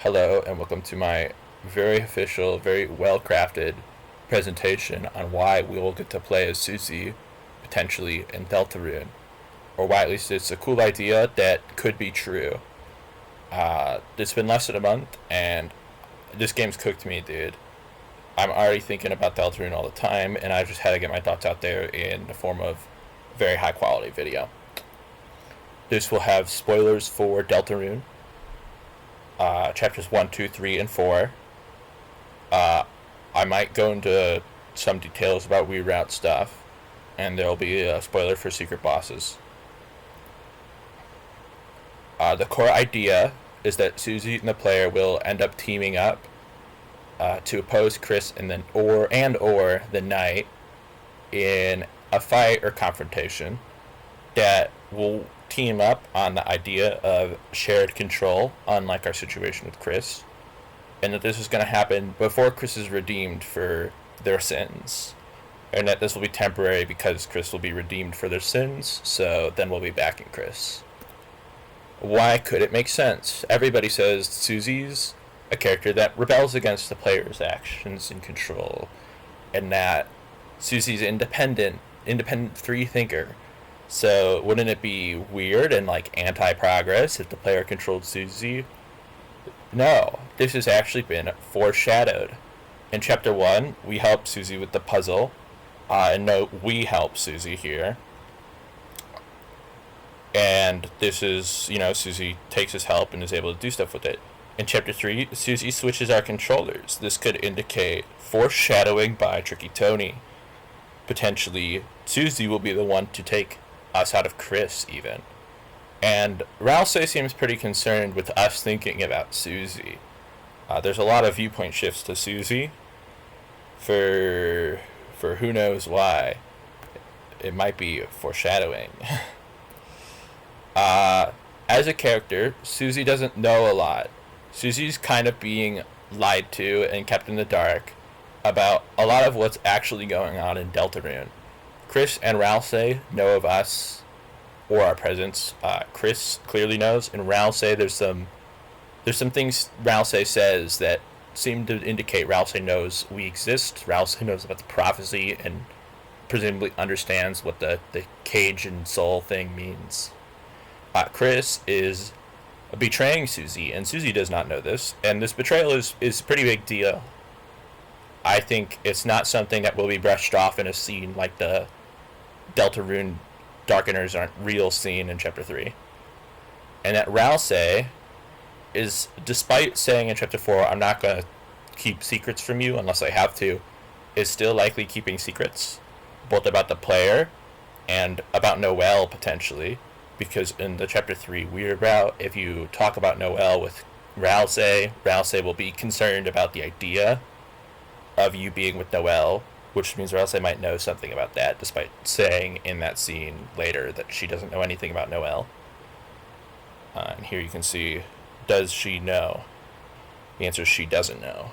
Hello, and welcome to my very official, very well crafted presentation on why we will get to play as Susie, potentially in Deltarune. Or why at least it's a cool idea that could be true. It's been less than a month, and this game's cooked me, dude. I'm already thinking about Deltarune all the time, and I just had to get my thoughts out there in the form of very high quality video. This will have spoilers for Deltarune, chapters 1, 2, 3, and 4. I might go into some details about reroute stuff, and there'll be a spoiler for secret bosses. The core idea is that Susie and the player will end up teaming up to oppose Chris and or the Knight in a fight or confrontation that will team up on the idea of shared control, unlike our situation with Chris, and that this is going to happen before Chris is redeemed for their sins, and that this will be temporary because Chris will be redeemed for their sins, so then we'll be back in Chris. Why could it make sense? Everybody says Susie's a character that rebels against the player's actions and control, and that Susie's independent free thinker. So wouldn't it be weird and like anti-progress if the player controlled Susie? No, this has actually been foreshadowed. In chapter 1, we help Susie with the puzzle. And note, we help Susie here. And this is, Susie takes his help and is able to do stuff with it. In chapter 3, Susie switches our controllers. This could indicate foreshadowing by Tricky Tony. Potentially, Susie will be the one to take us out of Chris, even. And Rousey seems pretty concerned with us thinking about Susie. There's a lot of viewpoint shifts to Susie for who knows why. It might be foreshadowing. As a character, Susie doesn't know a lot. Susie's kind of being lied to and kept in the dark about a lot of what's actually going on in Deltarune. Chris and Rousey know of us or our presence. Chris clearly knows, and Rousey, there's some things Rousey says that seem to indicate Rousey knows we exist. Rousey knows about the prophecy and presumably understands what the cage and soul thing means. Chris is betraying Susie, and Susie does not know this, and this betrayal is a pretty big deal. I think it's not something that will be brushed off in a scene like the Deltarune Darkeners aren't real scene in chapter 3. And that Rousey is, despite saying in chapter 4, I'm not going to keep secrets from you unless I have to, is still likely keeping secrets, both about the player and about Noelle potentially, because in the chapter 3 weird route, if you talk about Noelle with Rousey will be concerned about the idea of you being with Noelle, which means Rousey might know something about that, despite saying in that scene later that she doesn't know anything about Noelle. And here you can see, does she know? The answer is she doesn't know.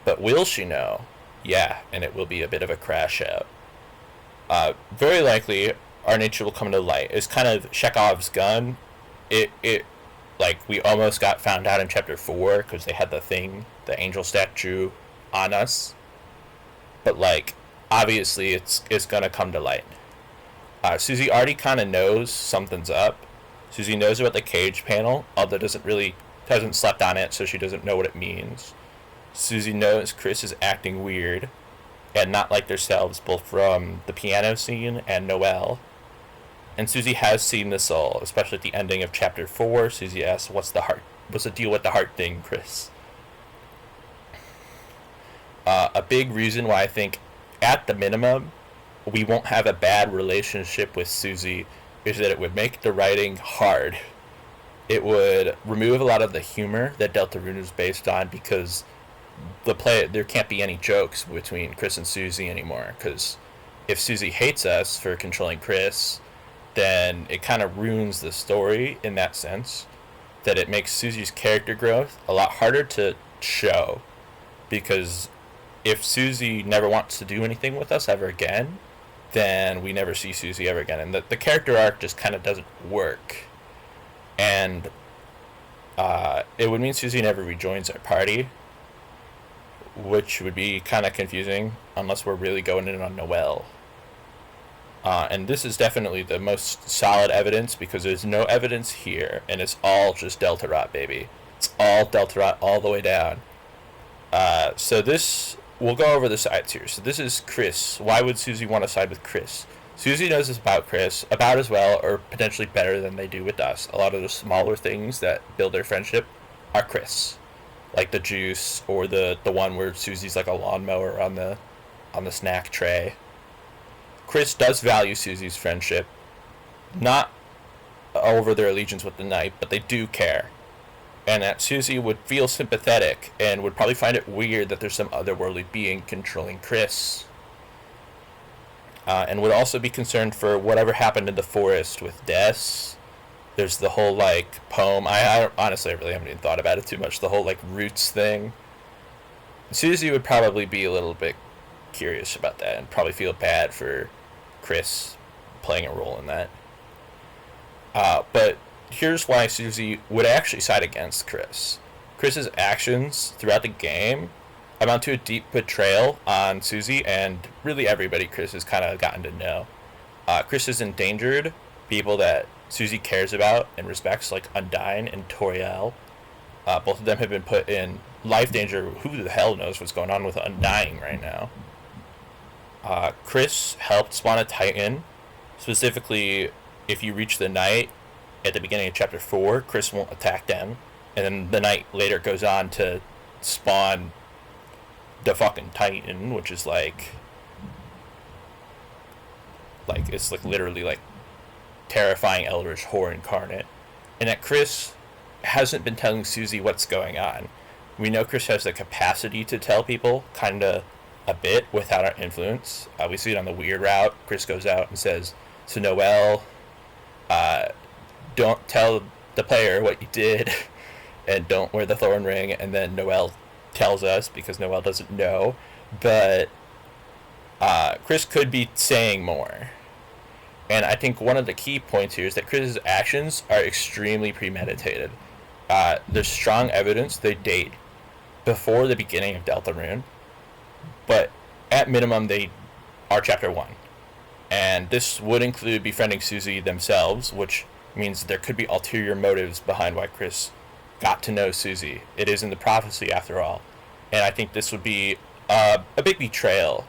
But will she know? Yeah, and it will be a bit of a crash out. Very likely, our nature will come to light. It's kind of Chekhov's gun. Like, we almost got found out in chapter 4, because they had the angel statue on us, but like obviously it's gonna come to light. Susie already kind of knows something's up. Susie knows about the cage panel, although hasn't slept on it, so she doesn't know what it means. Susie knows Chris is acting weird and not like themselves, both from the piano scene and Noelle. And Susie has seen the soul, especially at the ending of chapter 4. Susie asks, what's the deal with the heart thing, Chris? A big reason why I think, at the minimum, we won't have a bad relationship with Susie is that it would make the writing hard. It would remove a lot of the humor that Deltarune is based on, because there can't be any jokes between Chris and Susie anymore, because if Susie hates us for controlling Chris, then it kind of ruins the story in that sense, that it makes Susie's character growth a lot harder to show, because if Susie never wants to do anything with us ever again, then we never see Susie ever again. And the character arc just kind of doesn't work. And it would mean Susie never rejoins our party, which would be kind of confusing unless we're really going in on Noelle. And this is definitely the most solid evidence because there's no evidence here, and it's all just Deltarune, baby. It's all Deltarune all the way down. So this, we'll go over the sides here. So this is Chris. Why would Susie want to side with Chris? Susie knows this about Chris about as well, or potentially better than they do with us. A lot of the smaller things that build their friendship are Chris, like the juice or the one where Susie's like a lawnmower on the snack tray. Chris does value Susie's friendship, not over their allegiance with the knight, but they do care. And that Susie would feel sympathetic and would probably find it weird that there's some otherworldly being controlling Chris. And would also be concerned for whatever happened in the forest with Des. There's the whole, like, poem. I honestly, I really haven't even thought about it too much. The whole, like, roots thing. Susie would probably be a little bit curious about that and probably feel bad for Chris playing a role in that. But here's why Susie would actually side against Chris. Chris's actions throughout the game amount to a deep betrayal on Susie and really everybody Chris has kind of gotten to know. Chris has endangered people that Susie cares about and respects, like Undyne and Toriel. Both of them have been put in life danger. Who the hell knows what's going on with Undyne right now? Chris helped spawn a Titan. Specifically, if you reach the Knight at the beginning of Chapter 4, Chris won't attack them. And then the Knight later goes on to spawn the fucking Titan, which is like it's like literally like terrifying eldritch horror incarnate. And that Chris hasn't been telling Susie what's going on. We know Chris has the capacity to tell people kind of a bit without our influence. We see it on the weird route. Chris goes out and says to Noelle, don't tell the player what you did and don't wear the thorn ring. And then Noelle tells us because Noelle doesn't know. But Chris could be saying more. And I think one of the key points here is that Chris's actions are extremely premeditated. There's strong evidence they date before the beginning of Deltarune, but at minimum they are Chapter 1. And this would include befriending Susie themselves, which means there could be ulterior motives behind why Chris got to know Susie. It is in the prophecy after all. And I think this would be a big betrayal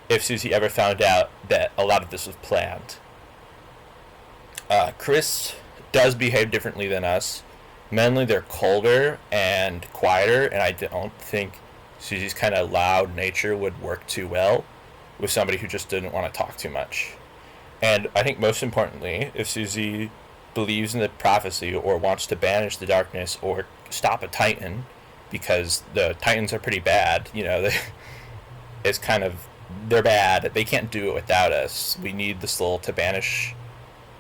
if Susie ever found out that a lot of this was planned. Chris does behave differently than us. Mainly they're colder and quieter, and I don't think Susie's kind of loud nature would work too well with somebody who just didn't want to talk too much. And I think most importantly, if Susie believes in the prophecy or wants to banish the darkness or stop a Titan, because the Titans are pretty bad, you know, it's kind of, they're bad. They can't do it without us. We need the soul to banish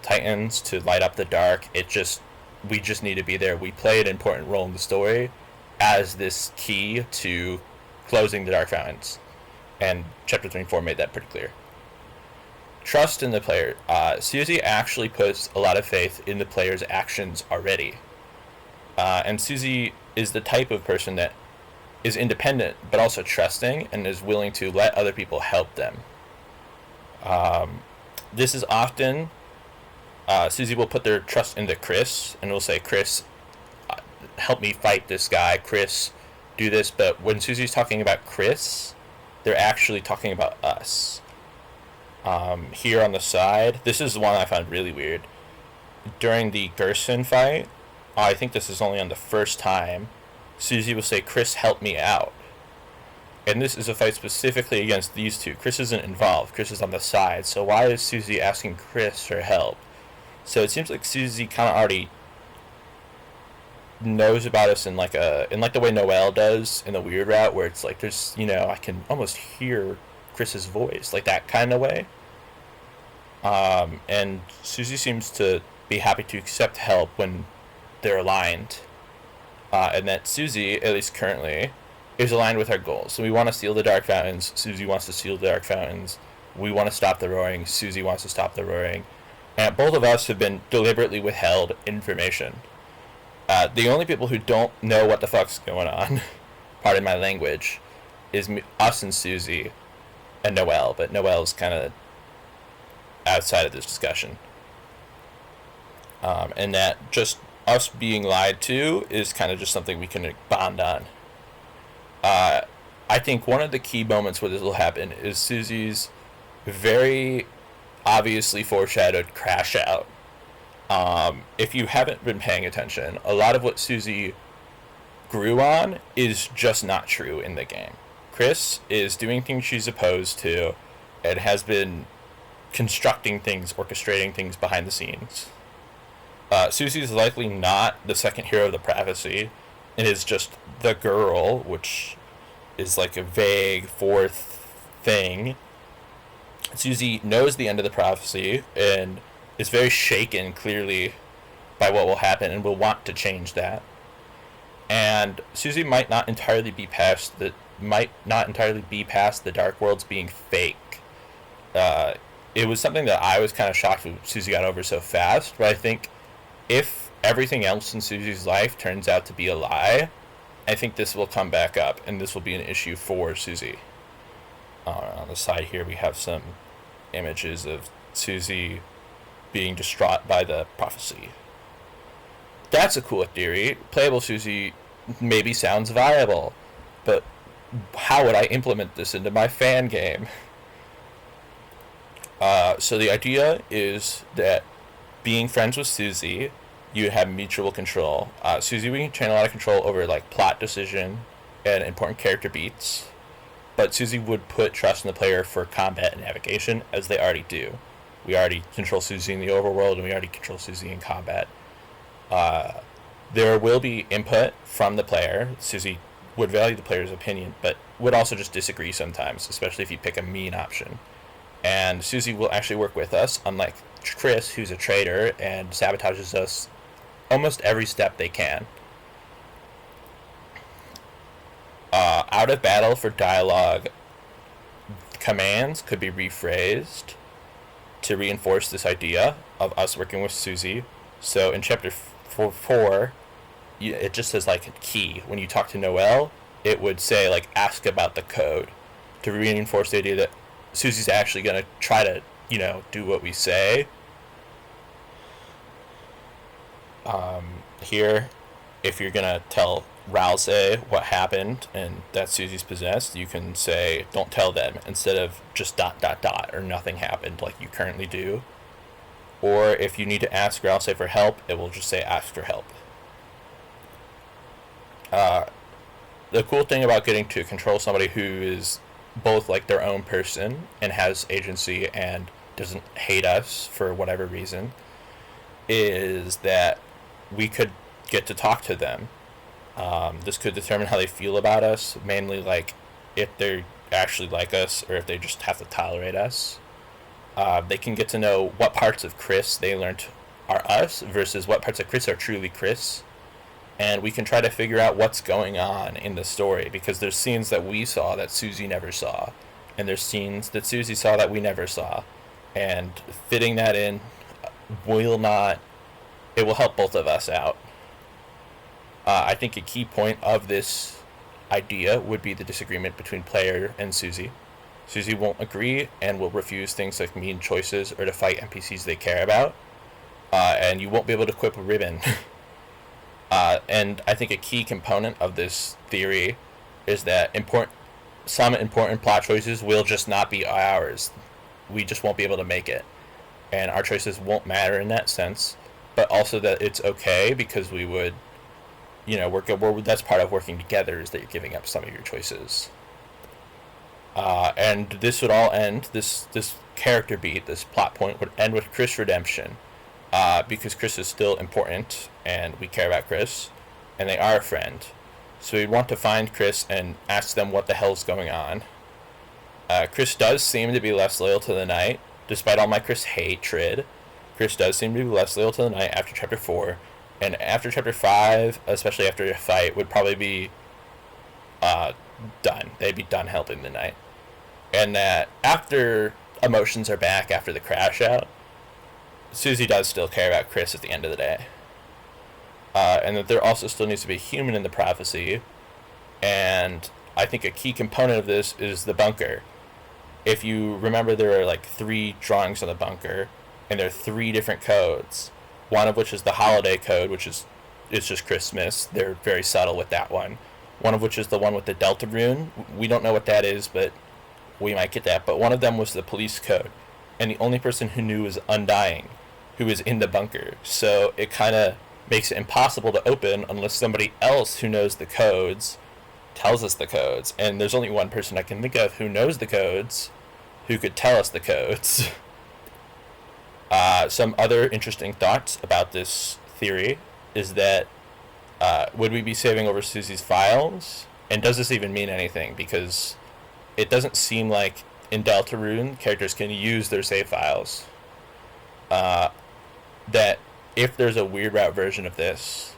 Titans, to light up the dark. We just need to be there. We play an important role in the story as this key to closing the Dark Fountains. And Chapter 3 and 4 made that pretty clear. Trust in the player. Susie actually puts a lot of faith in the player's actions already. And Susie is the type of person that is independent, but also trusting, and is willing to let other people help them. This is often... Susie will put their trust into Chris, and will say, Chris, help me fight this guy. Chris, do this. But when Susie's talking about Chris, they're actually talking about us. Here on the side, this is the one I found really weird. During the Gerson fight, I think this is only on the first time, Susie will say, Chris, help me out. And this is a fight specifically against these two. Chris isn't involved. Chris is on the side. So why is Susie asking Chris for help? So it seems like Susie kind of already knows about us in like the way Noelle does in the weird route, where it's like there's, you know, I can almost hear Chris's voice, like that kind of way. And Susie seems to be happy to accept help when they're aligned. And that Susie, at least currently, is aligned with our goals. So we want to seal the Dark Fountains. Susie wants to seal the Dark Fountains. We want to stop the roaring. Susie wants to stop the roaring. And both of us have been deliberately withheld information. The only people who don't know what the fuck's going on, pardon my language, is us and Susie and Noelle, but Noelle's kind of outside of this discussion. And that just us being lied to is kind of just something we can bond on. I think one of the key moments where this will happen is Susie's very obviously foreshadowed crash out. If you haven't been paying attention, a lot of what Susie grew on is just not true in the game. Chris is doing things she's opposed to and has been constructing things, orchestrating things behind the scenes. Susie is likely not the second hero of the prophecy. It is just the girl, which is like a vague fourth thing. Susie knows the end of the prophecy and is very shaken, clearly, by what will happen and will want to change that. And Susie might not entirely be past the Dark Worlds being fake. It was something that I was kind of shocked when Susie got over so fast, but I think if everything else in Susie's life turns out to be a lie, I think this will come back up, and this will be an issue for Susie. On the side here, we have some images of Susie being distraught by the prophecy. That's a cool theory. Playable Susie maybe sounds viable, but how would I implement this into my fan game? So the idea is that being friends with Susie, you have mutual control. Susie, we can train a lot of control over like plot decision and important character beats, but Susie would put trust in the player for combat and navigation, as they already do. We already control Susie in the overworld, and we already control Susie in combat. There will be input from the player. Susie would value the player's opinion, but would also just disagree sometimes, especially if you pick a mean option. And Susie will actually work with us, unlike Chris, who's a traitor and sabotages us almost every step they can. Out of battle for dialogue commands could be rephrased to reinforce this idea of us working with Susie. So in chapter 4, it just says like a key. When you talk to Noelle, it would say like ask about the code, to reinforce the idea that Susie's actually going to try to, do what we say. Here, if you're going to tell Rouse what happened and that Susie's possessed, you can say don't tell them instead of just ... or nothing happened like you currently do. Or if you need to ask Rouse for help, it will just say ask for help. The cool thing about getting to control somebody who is both like their own person and has agency and doesn't hate us for whatever reason is that we could get to talk to them. This could determine how they feel about us, mainly like if they actually like us or if they just have to tolerate us. They can get to know what parts of Chris they learned are us versus what parts of Chris are truly Chris. And we can try to figure out what's going on in the story, because there's scenes that we saw that Susie never saw, and there's scenes that Susie saw that we never saw. And fitting that in it will help both of us out. I think a key point of this idea would be the disagreement between player and Susie. Susie won't agree and will refuse things like mean choices or to fight NPCs they care about. And you won't be able to equip a ribbon. And I think a key component of this theory is that some important plot choices will just not be ours. We just won't be able to make it. And our choices won't matter in that sense. But also that it's okay because we would, that's part of working together, is that you're giving up some of your choices. And this would all end, this character beat, this plot point would end with Chris' redemption. Because Chris is still important, and we care about Chris, and they are a friend. So we want to find Chris and ask them what the hell's going on. Chris does seem to be less loyal to the Knight, despite all my Chris hatred. Chris does seem to be less loyal to the Knight after Chapter 4, and after Chapter 5, especially after a fight, would probably be done. They'd be done helping the Knight. And that after emotions are back after the crash out, Susie does still care about Chris at the end of the day. and that there also still needs to be a human in the prophecy. And I think a key component of this is the bunker. If you remember, there are like 3 drawings on the bunker, and there are 3 different codes. One of which is the holiday code, which is it's just Christmas. They're very subtle with that one. One of which is the one with the Deltarune. We don't know what that is, but we might get that. But one of them was the police code, and the only person who knew was Undying, who was in the bunker. So it kind of makes it impossible to open unless somebody else who knows the codes tells us the codes. And there's only one person I can think of who knows the codes, who could tell us the codes. Some other interesting thoughts about this theory is that would we be saving over Susie's files? And does this even mean anything? Because it doesn't seem like in Deltarune characters can use their save files. That if there's a weird route version of this,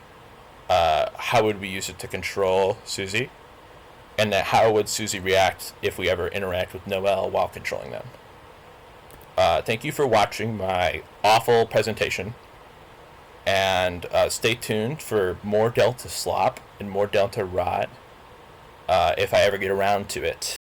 how would we use it to control Susie? And that how would Susie react if we ever interact with Noelle while controlling them? Thank you for watching my awful presentation. And stay tuned for more Delta Slop and more Delta Rot if I ever get around to it.